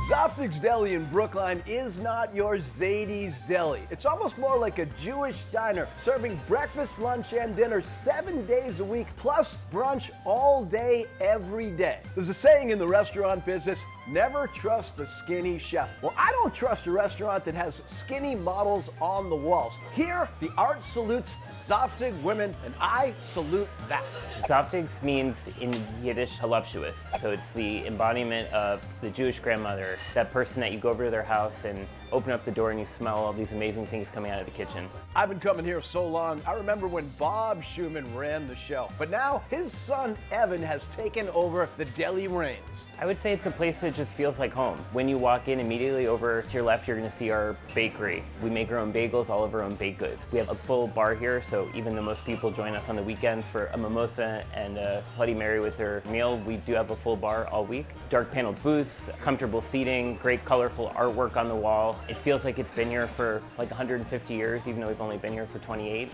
Zaftig Deli in Brookline is not your Zayde's Deli. It's almost more like a Jewish diner, serving breakfast, lunch, and dinner 7 days a week, plus brunch all day, every day. There's a saying in the restaurant business, never trust a skinny chef. Well, I don't trust a restaurant that has skinny models on the walls. Here, the art salutes Zaftig women, and I salute that. Zaftigs means in Yiddish voluptuous, so it's the embodiment of the Jewish grandmother, that person that you go over to their house and open up the door and you smell all these amazing things coming out of the kitchen. I've been coming here so long, I remember when Bob Schumann ran the show, but now his son Evan has taken over the deli reins. I would say it's a place that just feels like home. When you walk in, immediately over to your left, you're gonna see our bakery. We make our own bagels, all of our own baked goods. We have a full bar here, so even though most people join us on the weekends for a mimosa and a Bloody Mary with their meal, we do have a full bar all week. Dark paneled booths, comfortable seating, great colorful artwork on the wall. It feels like it's been here for like 150 years, even though we've only been here for 28.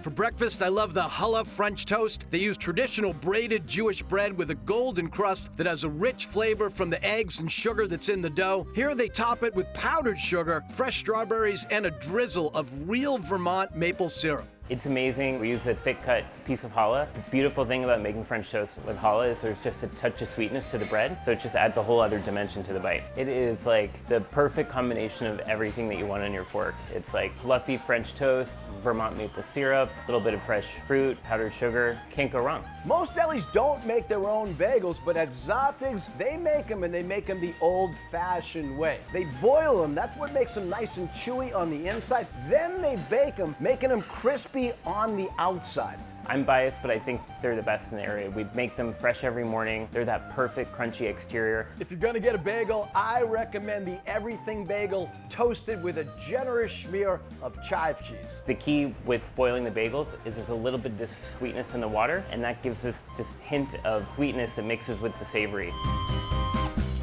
For breakfast, I love the challah French toast. They use traditional braided Jewish bread with a golden crust that has a rich flavor from the eggs and sugar that's in the dough. Here they top it with powdered sugar, fresh strawberries, and a drizzle of real Vermont maple syrup. It's amazing. We use a thick cut piece of challah. The beautiful thing about making French toast with challah is there's just a touch of sweetness to the bread, so it just adds a whole other dimension to the bite. It is like the perfect combination of everything that you want on your fork. It's like fluffy French toast, Vermont maple syrup, a little bit of fresh fruit, powdered sugar. Can't go wrong. Most delis don't make their own bagels, but at Zaftig's, they make them, and they make them the old-fashioned way. They boil them, that's what makes them nice and chewy on the inside. Then they bake them, making them crispy on the outside. I'm biased, but I think they're the best in the area. We make them fresh every morning. They're that perfect crunchy exterior. If you're gonna get a bagel, I recommend the Everything Bagel, toasted with a generous smear of chive cheese. The key with boiling the bagels is there's a little bit of this sweetness in the water, and that gives us this hint of sweetness that mixes with the savory.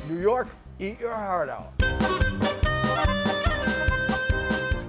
New York, eat your heart out.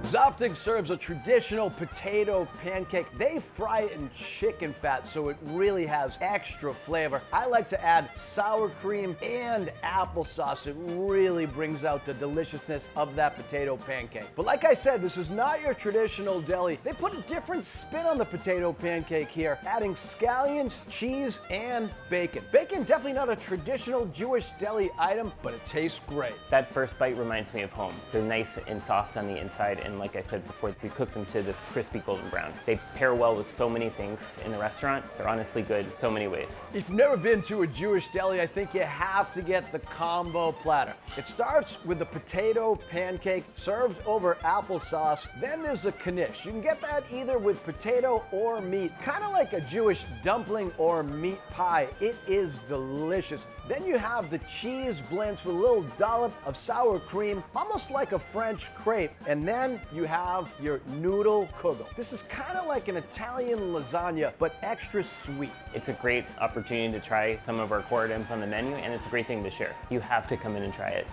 Zaftig serves a traditional potato pancake. They fry it in chicken fat, so it really has extra flavor. I like to add sour cream and applesauce. It really brings out the deliciousness of that potato pancake. But like I said, this is not your traditional deli. They put a different spin on the potato pancake here, adding scallions, cheese, and bacon. Bacon, definitely not a traditional Jewish deli item, but it tastes great. That first bite reminds me of home. They're nice and soft on the inside, and like I said before, we cook them to this crispy golden brown. They pair well with so many things in the restaurant. They're honestly good so many ways. If you've never been to a Jewish deli, I think you have to get the combo platter. It starts with the potato pancake served over applesauce. Then there's a knish. You can get that either with potato or meat, kind of like a Jewish dumpling or meat pie. It is delicious. Then you have the cheese blends with a little dollop of sour cream, almost like a French crepe. And then you have your noodle kugel. This is kind of like an Italian lasagna, but extra sweet. It's a great opportunity to try some of our core items on the menu, and it's a great thing to share. You have to come in and try it.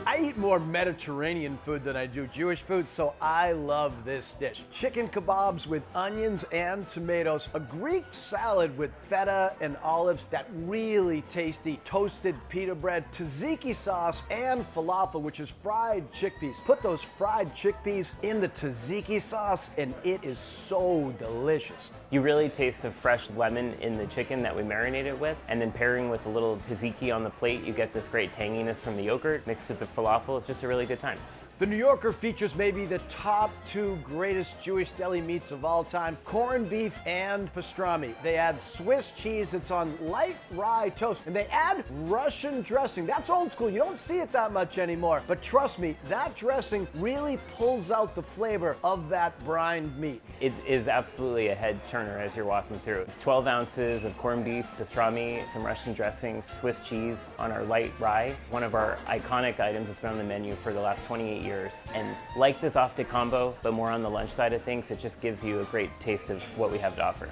I eat more Mediterranean food than I do Jewish food, so I love this dish. Chicken kebabs with onions and tomatoes, a Greek salad with feta and olives, that really tasty toasted pita bread, tzatziki sauce, and falafel, which is fried chickpeas. Put those fried chickpeas in the tzatziki sauce, and it is so delicious. You really taste the fresh lemon in the chicken that we marinate it with, and then pairing with a little tzatziki on the plate, you get this great tanginess from the yogurt mixed with the falafel. It's just a really good time. The New Yorker features maybe the top 2 greatest Jewish deli meats of all time, corned beef and pastrami. They add Swiss cheese that's on light rye toast, and they add Russian dressing. That's old school. You don't see it that much anymore. But trust me, that dressing really pulls out the flavor of that brined meat. It is absolutely a head turner as you're walking through. It's 12 ounces of corned beef, pastrami, some Russian dressing, Swiss cheese on our light rye. One of our iconic items that's been on the menu for the last 28 years. And like the Zaftig combo, but more on the lunch side of things, it just gives you a great taste of what we have to offer.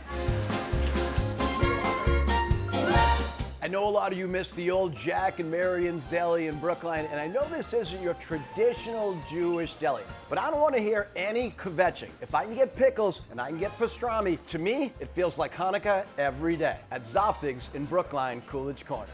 I know a lot of you miss the old Jack and Marion's Deli in Brookline, and I know this isn't your traditional Jewish deli, but I don't want to hear any kvetching. If I can get pickles and I can get pastrami, to me, it feels like Hanukkah every day at Zaftigs in Brookline, Coolidge Corner.